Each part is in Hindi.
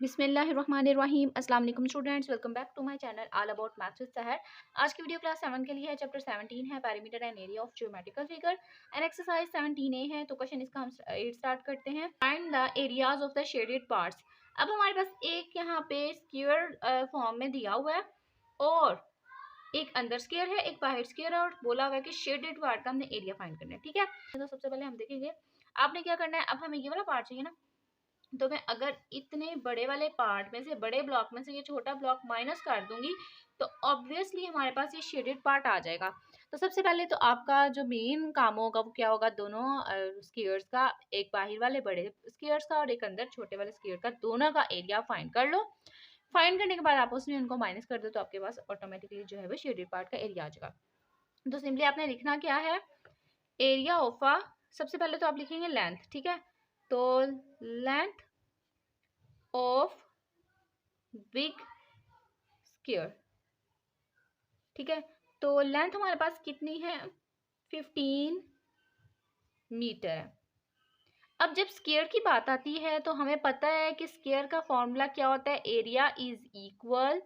बिस्मिल्लाहिर्रहमानिर्रहीम। अस्सलाम वालेकुम students, welcome back to my channel all about maths with Sahar. आज की वीडियो क्लास 7 के लिए है। चैप्टर 17 है parameter and area of geometrical figure and exercise 17A है। तो क्वेश्चन इसका हम स्टार्ट करते हैं। Find the areas of the shaded parts. अब हमारे पास एक यहाँ पे स्क्वायर फॉर्म में दिया हुआ है और एक अंदर स्क्वायर है, एक बाहर स्क्वायर है और बोला हुआ है कि शेडेड पार्ट का हमने एरिया फाइंड करना है। ठीक है, तो सबसे पहले हम देखेंगे आपने क्या करना है। अब हमें ये वाला पार्ट चाहिए ना, तो मैं अगर इतने बड़े वाले पार्ट में से, बड़े ब्लॉक में से ये छोटा ब्लॉक माइनस कर दूंगी तो ऑब्वियसली हमारे पास ये शेडेड पार्ट आ जाएगा। तो सबसे पहले तो आपका जो मेन काम होगा वो क्या होगा, दोनों स्क्वायर्स का, एक बाहर वाले बड़े स्क्वायर्स का और एक अंदर छोटे वाले स्क्वायर का, दोनों का एरिया फाइंड कर लो। फाइंड करने के बाद आप उसमें उनको माइनस कर दो तो आपके पास ऑटोमेटिकली जो है वो शेडेड पार्ट का एरिया आ जाएगा। तो सिंपली आपने लिखना क्या है, एरिया ऑफ अ, सबसे पहले तो आप लिखेंगे लेंथ। ठीक है, तो लेंथ ऑफ बिग स्क्वायर। ठीक है, तो लेंथ हमारे पास कितनी है, 15 मीटर है। अब जब स्क्वायर की बात आती है तो हमें पता है कि स्क्वायर का फॉर्मूला क्या होता है, area is equal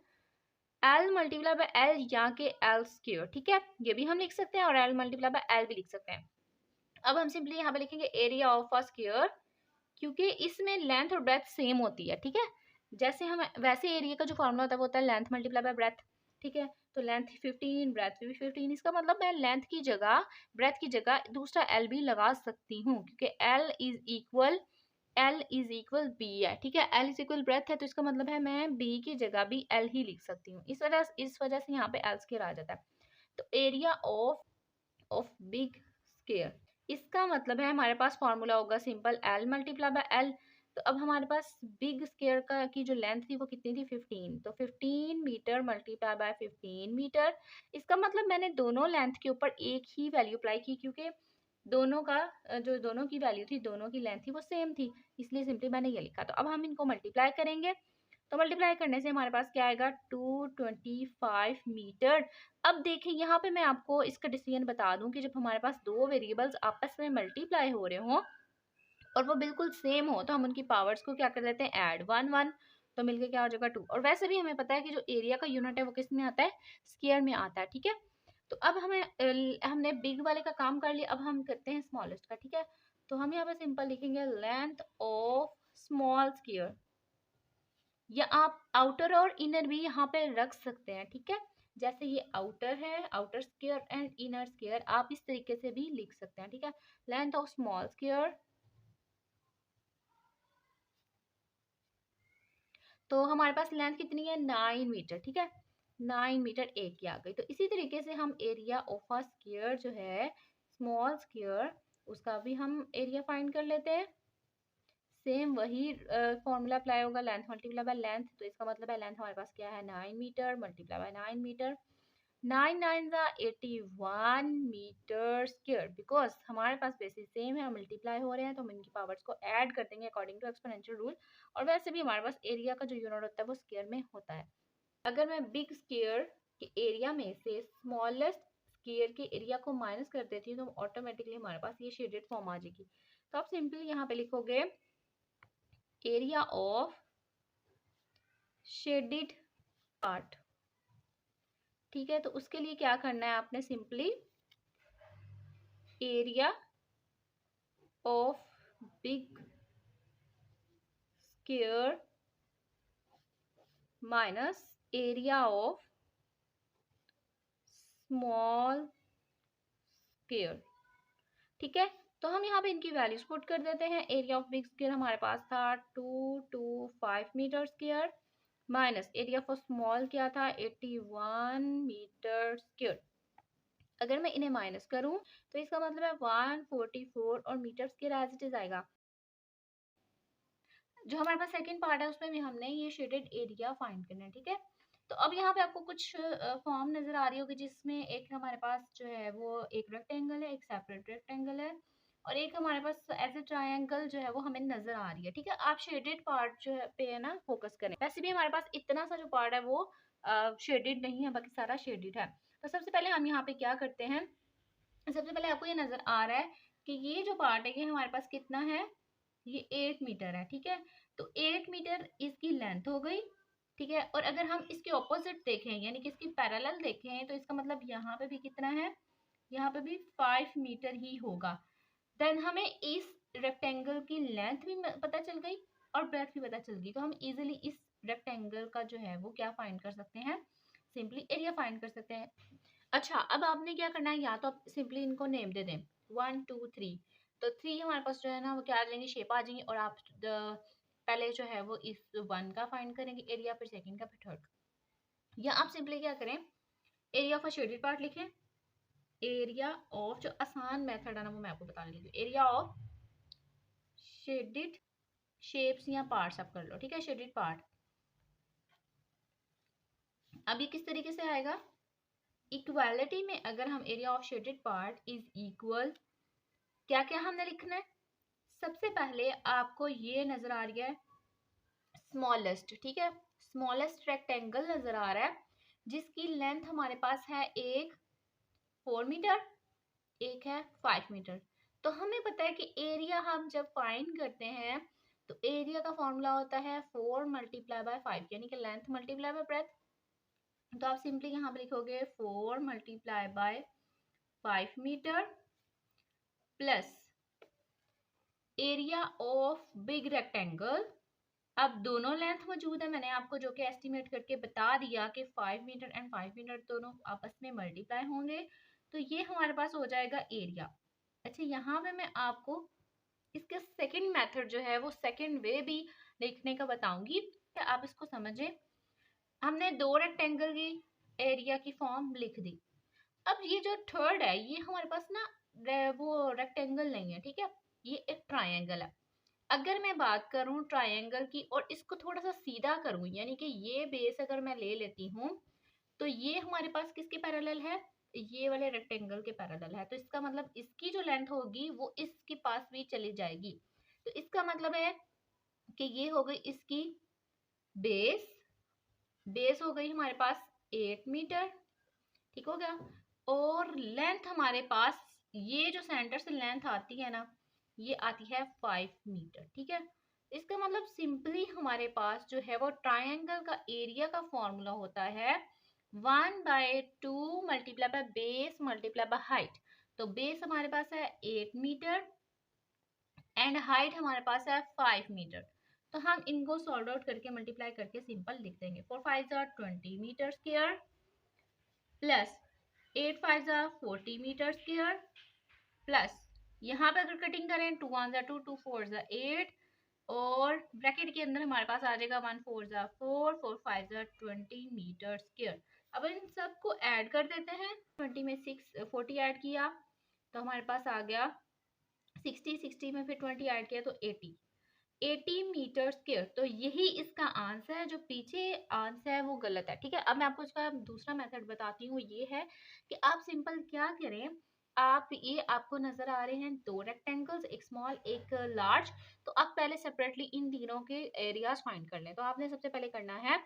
L multiply by L या के एल स्क्वायर। ठीक है, ये भी हम लिख सकते हैं और एल मल्टीप्लाई बाय एल भी लिख सकते हैं। अब हम सिंपली यहाँ पे लिखेंगे एरिया ऑफ अ स्क्वायर, क्योंकि इसमें लेंथ और ब्रेथ सेम होती है। ठीक है, जैसे हम वैसे एरिया का जो फॉर्मूला होता है वो होता है लेंथ मल्टीप्लाई बाय ब्रेथ। ठीक है, तो लेंथ 15, ब्रेथ भी 15। इसका मतलब मैं लेंथ की जगह, ब्रेथ की जगह दूसरा एल भी लगा सकती हूँ, क्योंकि एल इज इक्वल बी है। ठीक है, एल इज इक्वल ब्रेथ है तो इसका मतलब है मैं बी की जगह भी एल ही लिख सकती हूँ। इस वजह से यहाँ पे एल स्क्वायर आ जाता है। तो एरिया ऑफ बिग स्क्वायर, इसका मतलब है हमारे पास फॉर्मूला होगा simple L multiply by L. तो अब हमारे पास बिग स्क्वायर का की जो लेंथ थी वो कितनी थी, 15। तो 15 मीटर मल्टीप्लाई बाय 15 मीटर। इसका मतलब मैंने दोनों लेंथ के ऊपर एक ही वैल्यू अप्लाई की, क्योंकि दोनों का जो दोनों की वैल्यू थी, दोनों की लेंथ थी वो सेम थी, इसलिए सिंपली मैंने ये लिखा। तो अब हम इनको मल्टीप्लाई करेंगे, तो मल्टीप्लाई करने से हमारे पास क्या आएगा, 225 मीटर। अब देखिए यहाँ पे मैं आपको इसका डिसीजन बता दूं कि जब हमारे पास दो वेरिएबल्स आपस में मल्टीप्लाई हो रहे हों और वो बिल्कुल सेम हो तो हम उनकी पावर्स को क्या कर देते हैं, ऐड, 1 1, तो मिलके क्या हो जाएगा 2। और वैसे भी हमें पता है कि जो एरिया का यूनिट है वो किस में आता है, स्क्वायर में आता है। ठीक है, तो अब हमने बिग वाले का काम कर लिया, अब हम करते हैं स्मॉलेस्ट का। ठीक है, तो हम यहाँ पे सिंपल लिखेंगे लेंथ ऑफ स्मॉल स्क्वायर, या आप आउटर और इनर भी यहाँ पे रख सकते हैं। ठीक है, जैसे ये आउटर है, outer square and inner square, आप इस तरीके से भी लिख सकते हैं। ठीक है, लेंथ ऑफ स्मॉल स्क्वायर, तो हमारे पास लेंथ कितनी है, 9 मीटर। ठीक है, 9 मीटर एक की आ गई। तो इसी तरीके से हम एरिया ऑफ अ स्क्वायर जो है, स्मॉल स्क्वायर, उसका भी हम एरिया फाइंड कर लेते हैं। सेम वही फॉर्मूला अप्लाई होगा, लेंथ मल्टीप्लाई बाय लेंथ। तो इसका मतलब है लेंथ हमारे पास क्या है, 9 मीटर मल्टीप्लाई बाय 9 मीटर। 9 9 जा 81 मीटर स्क्वायर। बिकॉज हमारे पास बेसिस सेम है, मल्टीप्लाई हो रहे हैं, तो हम इनकी पावर्स को ऐड कर देंगे अकॉर्डिंग टू एक्सपोनेंशियल रूल। और वैसे भी हमारे पास एरिया का जो यूनिट होता है वो स्क्वायर में होता है। अगर मैं बिग स्क्वायर के एरिया में से स्मॉलेस्ट स्क्वायर के एरिया को माइनस कर देती हूँ तो ऑटोमेटिकली हमारे पास ये शेडेड फॉर्म आ जाएगी। तो आप सिंपली यहाँ पे लिखोगे एरिया ऑफ शेडेड पार्ट। ठीक है, तो उसके लिए क्या करना है आपने, simply area of big square minus area of small square. ठीक है, तो हम यहाँ पे इनकी वैल्यूज पुट कर देते हैं। एरिया ऑफ बिग स्क्वायर हमारे पास था 225 metre square, minus area for small क्या था, 81 मीटर स्क्वायर। अगर मैं इन्हें माइनस करूं तो इसका मतलब है 144 और metre square as it is आएगा। जो हमारे पास सेकंड पार्ट है उसमें भी हमने ये शेडेड एरिया फाइंड करना है। ठीक है, तो अब यहाँ पे आपको कुछ फॉर्म नजर आ रही होगी, जिसमें एक हमारे पास जो है वो एक रेक्टेंगल है, एक सेपरेट रेक्टेंगल है, और एक हमारे पास ऐसे ट्रायंगल जो है वो हमें नजर आ रही है। ठीक है, आप शेडेड पार्ट जो है पे है ना फोकस करें। वैसे भी हमारे पास इतना सा जो पार्ट है वो शेडेड नहीं है, बाकी सारा शेडेड है। तो सबसे पहले हम यहाँ पे क्या करते हैं, सबसे पहले आपको ये नजर आ रहा है कि ये जो पार्ट है ये हमारे पास कितना है, ये 8 मीटर है, ठीक है। तो 8 मीटर इसकी लेंथ हो गई, ठीक है। और अगर हम इसके ऑपोजिट देखें यानी कि इसकी पैरेलल देखें तो इसका मतलब यहाँ पे भी कितना है, यहाँ पे भी 5 मीटर ही होगा। देन हमें इस रेक्टेंगल की लेंथ भी पता चल गई और ब्रेथ भी पता चल गई, तो हम इजीली इस रेक्टेंगल का जो है वो क्या फाइंड कर सकते हैं, सिंपली एरिया फाइंड कर सकते हैं। अच्छा, अब आपने क्या करना है, या तो आप सिंपली इनको नेम दे दें 1 2 3। तो 3 हमारे पास जो है ना वो क्या आ जाएंगे, शेप आ जाएंगी, और आप पहले जो है वो इस 1 का फाइंड करेंगे एरिया, फिर सेकंड का, फिर थर्ड का। या आप सिंपली क्या करें, area of a shaded part लिखें। एरिया ऑफ, जो आसान मेथड है ना वो मैं आपको बताने लगी, एरिया ऑफ शेडेड शेप्स या पार्ट्स आप कर लो, ठीक है, शेडेड पार्ट। अब ये किस तरीके से आएगा, इक्वालिटी में अगर हम area of shaded part is equal, क्या क्या हमने लिखना है, सबसे पहले आपको ये नजर आ रही है स्मॉलेस्ट, ठीक है, स्मॉलेस्ट रेक्टेंगल नजर आ रहा है जिसकी लेंथ हमारे पास है एक 4 मीटर, एक है 5 मीटर। तो हमें पता है कि एरिया हम जब फाइंड करते हैं तो एरिया का फॉर्मूला होता है 4 मल्टीप्लाई बाय 5, यानी कि लेंथ मल्टीप्लाई बाय ब्रेथ। तो आप सिंपली यहाँ पे लिखोगे 4 multiply by 5 metre plus area of big rectangle. अब दोनों लेंथ मौजूद है, मैंने आपको जो कि एस्टिमेट करके बता दिया कि 5 मीटर एंड 5 मीटर दोनों आपस में मल्टीप्लाई होंगे, तो ये हमारे पास हो जाएगा एरिया। अच्छा, यहाँ पे मैं आपको इसका सेकंड मेथड जो है वो सेकंड वे भी लिखने का बताऊंगी, आप इसको समझें। हमने दो रेक्टेंगल की एरिया की फॉर्म लिख दी। अब ये जो थर्ड है ये हमारे पास ना वो रेक्टेंगल नहीं है, ठीक है, ये एक ट्रायंगल है। अगर मैं बात करूं ट्रायंगल की और इसको थोड़ा सा सीधा करूं, यानी कि ये बेस अगर मैं ले लेती हूँ तो ये हमारे पास किसके पैरेलल है, ये वाले रेक्टेंगल के पैरेलल है। तो इसका मतलब इसकी जो लेंथ होगी वो इसके पास भी चली जाएगी। तो इसका मतलब है कि ये हो गई इसकी बेस, बेस हो गई हमारे पास 8 मीटर, ठीक हो गया। और लेंथ हमारे पास ये जो सेंटर से लेंथ आती है ना ये आती है 5 मीटर, ठीक है। इसका मतलब सिंपली हमारे पास जो है वो ट्रायंगल का एरिया का फॉर्मूला होता है 1/2 multiply by base multiply by height. तो बेस हमारे पास है 8 मीटर एंड हाइट हमारे पास है 5 मीटर। तो हम इनको सॉल्व आउट करके मल्टीप्लाई करके सिंपल लिख देंगे, 4 5 20 metre square plus 8 5 40 metre square plus यहाँ पे अगर कटिंग करें 2 1 2 2 4 8 और ब्रैकेट के अंदर हमारे पास आ जाएगा 1 4 4 4 5 20 मीटर स्क्वायर। अब इन सबको ऐड कर देते हैं, 20 में 6 40 ऐड किया तो हमारे पास आ गया 60, 60 में फिर 20 ऐड किया तो 80 मीटर स्क्वायर। तो यही इसका आंसर है, जो पीछे आंसर है वो गलत है, ठीक है। अब मैं आपको इसका दूसरा मेथड बताती हूँ, ये है कि आप सिंपल क्या करें, आप ये आपको नजर आ रहे हैं दो रेक्टेंगल्स, एक स्मॉल एक लार्ज। तो आप पहले सेपरेटली इन तीनों के एरियाज फाइंड कर लें। तो आपने सबसे पहले करना है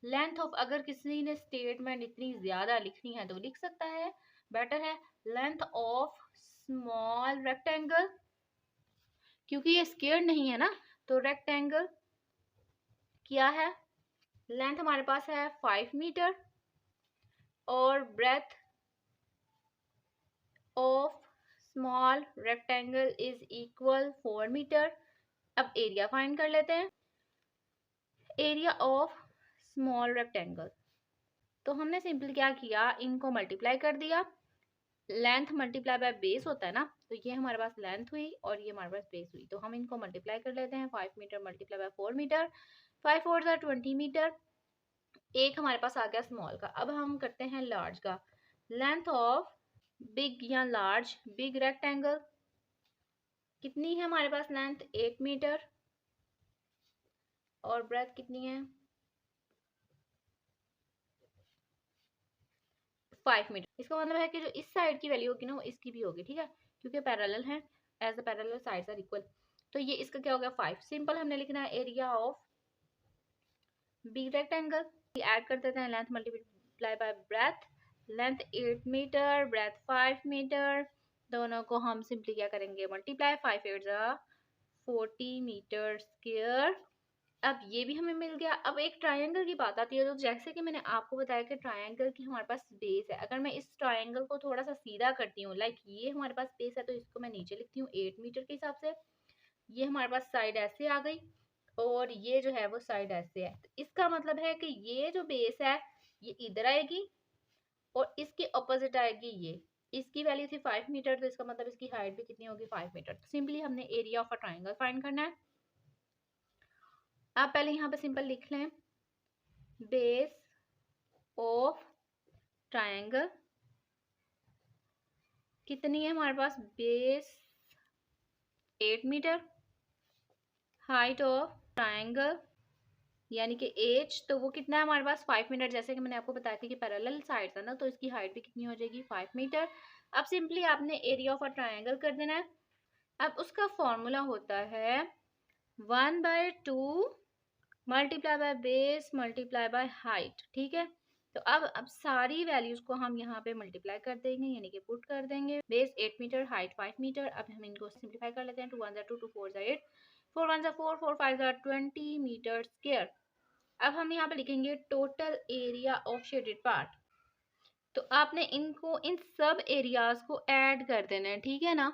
लेंथ ऑफ, अगर किसी ने स्टेटमेंट इतनी ज्यादा लिखनी है तो लिख सकता है, बेटर है लेंथ ऑफ स्मॉल रेक्टेंगल, क्योंकि ये स्क्वायर नहीं है ना। तो रेक्टेंगल क्या है, लेंथ हमारे पास है 5 मीटर और breadth of small rectangle is equal 4 metre. अब एरिया फाइंड कर लेते हैं, एरिया ऑफ स्मॉल रेक्टेंगल। तो हमने सिंपल क्या किया, इनको मल्टीप्लाई कर दिया, लेंथ मल्टीप्लाई बाय बेस होता है ना, तो ये हमारे पास लेंथ हुई और ये हमारे पास बेस हुई। तो हम इनको मल्टीप्लाई कर लेते हैं, 5 metre multiply by 4 metre, 5 4 20 metre. एक हमारे पास आ गया स्मॉल का। अब हम करते हैं लार्ज का, लेंथ ऑफ बिग या लार्ज बिग रेक्टेंगल कितनी है हमारे पास, लेंथ 8 मीटर और ब्रेथ कितनी है 5 मीटर। इसका मतलब है कि जो इस साइड की वैल्यू होगी ना वो इसकी भी होगी, ठीक है, क्योंकि पैरेलल है, as a parallel sides are equal. तो ये इसका क्या हो गया 5। सिंपल हमने लिखना है area of big rectangle, add कर देते हैं length multiply by breadth, length 8 metre breadth 5 metre, दोनों को हम सिंपली क्या करेंगे मल्टीप्लाई, 5 8 40 मीटर स्क्वायर। अब ये भी हमें मिल गया। अब एक ट्रायंगल की बात आती है, तो जैसे कि मैंने आपको बताया कि ट्रायंगल की हमारे पास बेस है। अगर मैं इस ट्रायंगल को थोड़ा सा सीधा करती हूँ, लाइक ये हमारे पास बेस है, तो इसको मैं नीचे लिखती हूँ 8 मीटर के हिसाब से। ये हमारे पास साइड ऐसे आ गई और ये जो है वो साइड ऐसे है। तो इसका मतलब है कि ये जो बेस है ये इधर आएगी और इसके ऑपोजिट आएगी ये। इसकी वैल्यू थी 5 मीटर, तो इसका मतलब इसकी हाइट भी कितनी होगी 5 मीटर। तो सिंपली हमने area of a triangle find करना है। आप पहले यहाँ पे सिंपल लिख लें, बेस ऑफ ट्राइंगल कितनी है हमारे पास, base 8 metre, height of triangle यानी कि एच, तो वो कितना है हमारे पास 5 मीटर। जैसे कि मैंने आपको बताया था कि पैरेलल साइड्स है ना, तो इसकी हाइट भी कितनी हो जाएगी 5 मीटर। अब सिंपली आपने एरिया ऑफ अ ट्राइंगल कर देना है। अब उसका फॉर्मूला होता है 1/2 multiply by base multiply by height. ठीक है, तो अब सारी वैल्यूज को हम यहाँ पे मल्टीप्लाई कर देंगे, यानी कि पुट कर देंगे। Base 8 metre, height 5 metre. अब हम इनको सिंप्लीफाई कर लेते हैं। 2 1 2, 2 4 8, 4 1 4, 4 5 20 मीटर स्क्वायर। अब हम यहाँ पे लिखेंगे total area of shaded part. तो आपने इनको इन सब एरियाज को ऐड कर देना है, ठीक है ना।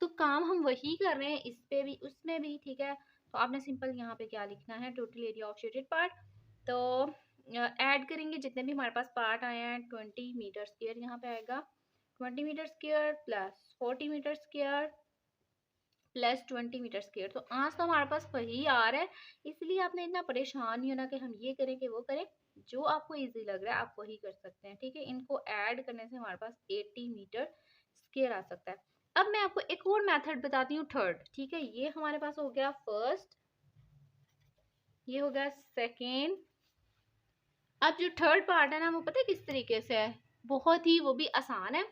तो काम हम वही कर रहे हैं इस पे भी उसमें भी, ठीक है। तो आपने सिंपल यहाँ पे क्या लिखना है, total area of shaded part. तो ऐड करेंगे जितने भी हमारे पास पार्ट आए हैं, 20 मीटर स्क्वायर यहाँ पे आएगा, 20 metre square plus 40 metre square plus 20 metre square. तो आज तो हमारे पास वही आ रहा है, इसलिए आपने इतना परेशान नहीं होना कि हम ये करें कि वो करें। जो आपको इजी लग रहा है आप वही कर सकते हैं, ठीक है। इनको ऐड करने से हमारे पास 80 मीटर स्क्वायर आ सकता है। अब मैं आपको एक और मेथड बताती हूँ, थर्ड, ठीक है। ये हमारे पास हो गया फर्स्ट, ये हो गया सेकेंड। अब जो थर्ड पार्ट है ना, वो पता है किस तरीके से है, बहुत ही वो भी आसान है।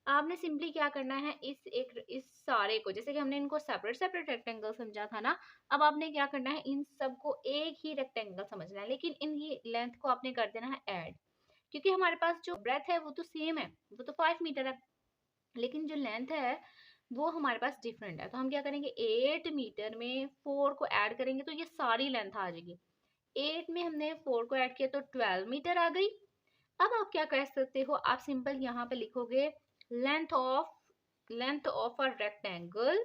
आपने सिंपली क्या करना है, इस सारे को, जैसे कि हमने इनको सेपरेट सेपरेट रेक्टेंगल समझा था ना, अब आपने क्या करना है, इन सबको एक ही रेक्टेंगल समझना है, लेकिन इनकी लेंथ को आपने कर देना है ऐड। क्योंकि हमारे पास जो ब्रेथ है वो तो सेम है, वो तो 5 मीटर है, लेकिन जो लेंथ है वो हमारे पास डिफरेंट है। तो हम क्या करेंगे, 8 मीटर में 4 को ऐड करेंगे तो ये सारी लेंथ आ जाएगी। 8 में हमने 4 को ऐड किया तो 12 मीटर आ गई। अब आप क्या कह सकते हो, आप सिंपल यहाँ पे लिखोगे लेंथ ऑफ अ रेक्टेंगल,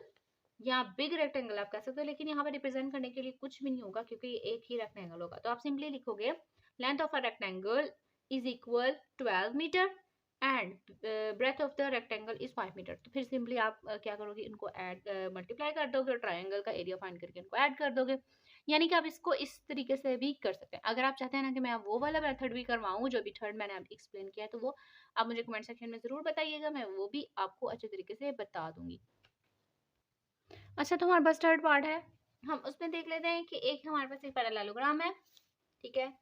या बिग रेक्टेंगल आप कह सकते हो, लेकिन यहाँ पे रिप्रेजेंट करने के लिए कुछ भी नहीं होगा क्योंकि ये एक ही रेक्टेंगल होगा। तो आप सिंपली लिखोगे length of a rectangle is equal 12 metre and breadth of the rectangle is 5 metre. तो फिर सिंपली आप क्या करोगे, इनको ऐड मल्टीप्लाई कर दोगे और ट्राइंगल का एरिया फाइंड करके इनको ऐड कर दोगे। यानी कि आप इसको इस तरीके से भी कर सकते हैं। अगर आप चाहते हैं ना कि मैं वो वाला मेथड भी करवाऊँ जो भी थर्ड मैंने एक्सप्लेन किया है, तो वो आप मुझे कमेंट सेक्शन में ज़रूर बताइएगा, मैं वो भी आपको अच्छे तरीके से बता दूंगी। अच्छा, तो हमारे पास थर्ड पार्ट है, हम उसमें देख लेते हैं कि एक हमारे पास एक पैरेललोग्राम है, ठीक है।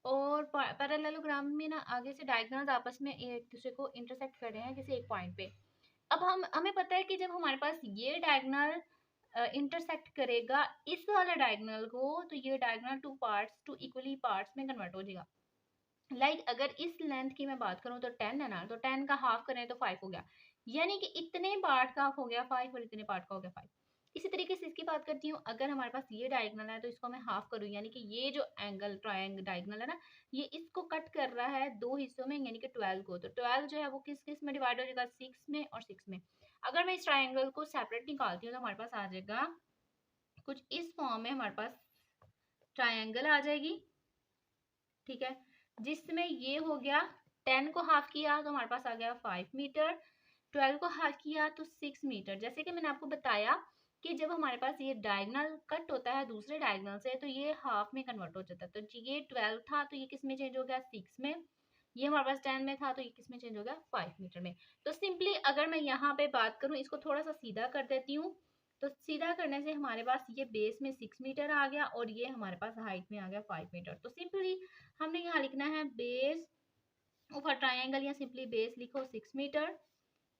और पैरेललोग्राम में ना आगे से डायगोनल्स आपस में एक दूसरे को इंटरसेक्ट कर रहे हैं किसी एक पॉइंट पे। अब हमें पता है कि जब हमारे पास ये डायगोनल इंटरसेक्ट करेगा इस वाले डायगोनल को, तो ये डायगोनल टू इक्वली पार्ट्स में कन्वर्ट हो जाएगा। अगर इस लेंथ की मैं बात करूं तो 10 है ना, तो 10 का हाफ करें तो 5 हो गया, यानी कि इतने पार्ट का हो गया 5 और इतने पार्ट का हो गया 5। इसी तरीके से इसकी बात करती हूँ, अगर हमारे पास ये डायगोनल है तो इसको मैं हाफ करूँ, यानी कि ये जो एंगल ट्रायंगल डायगोनल है ना, ये इसको कट कर रहा है दो हिस्सों में, यानी कि 12 को। तो 12 जो है वो किस किस में डिवाइड हो जाएगा, 6 में और 6 में। अगर मैं इस ट्राइंगल को सेपरेट निकालती हूँ तो हमारे पास आ जाएगा कुछ इस फॉर्म में, हमारे पास ट्राइंगल आ जाएगी, ठीक है, जिसमें ये हो गया 10 को हाफ किया तो हमारे पास आ गया 5 मीटर, 12 को हाफ किया तो 6 मीटर। जैसे कि मैंने आपको बताया कि जब हमारे पास ये डायगोनल कट होता है दूसरे डायगोनल से तो ये हाफ में कन्वर्ट हो जाता है। तो ये 12 था तो ये किस में चेंज हो गया, 6 में। ये हमारे पास 10 में था तो ये किस में चेंज हो गया, 5 मीटर में। तो सिंपली अगर मैं यहाँ पे बात करूँ, इसको थोड़ा सा सीधा कर देती हूँ, तो सीधा करने से हमारे पास ये बेस में 6 मीटर आ गया और ये हमारे पास हाइट में आ गया 5 मीटर। तो सिंपली हमने यहाँ लिखना है बेस ऑफ अ ट्राइंगल, या सिंपली बेस लिखो 6 मीटर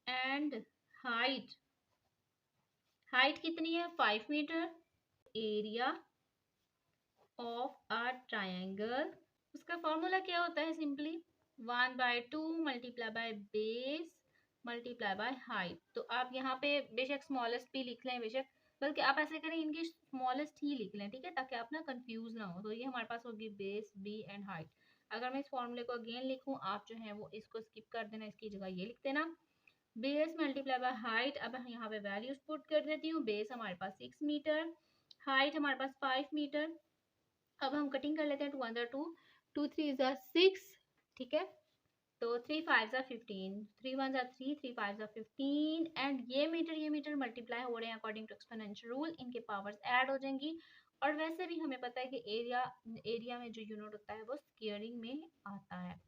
एंड हाइट, हाइट कितनी है 5 metre, area of a triangle, उसका फॉर्मूला क्या होता है, simply 1/2 multiply by base multiply by height. तो आप यहाँ पे बेशक स्मॉलेस्ट भी लिख लें, बेशक बल्कि आप ऐसे करें, इनकी स्मॉलेस्ट ही लिख लें, ठीक है, ताकि आप ना कंफ्यूज ना हो। तो ये हमारे पास होगी बेस, बी एंड हाइट। अगर मैं इस फॉर्मूले को अगेन लिखूं, आप जो है वो इसको स्किप कर देना, इसकी जगह ये लिख देना, बेस मल्टीप्लाई बाय हाइट। अब यहाँ पे वैल्यूज पुट कर देती हूँ। बेस हमारे पास 6 मीटर, हाइट हमारे पास 5 मीटर। अब हम कटिंग कर लेते हैं, 2 2 3 ज़ा 6, ठीक है। तो 3 5 ज़ा 15, 3 1 ज़ा 3, 3 5 ज़ा 15, एंड ये मीटर मल्टीप्लाई हो रहे हैं अकॉर्डिंग टू एक्सपोनेंशियल रूल, इनके पावर्स ऐड हो जाएंगी। और वैसे भी हमें पता है कि एरिया एरिया में जो यूनिट होता है वो स्क्वायरिंग में आता है।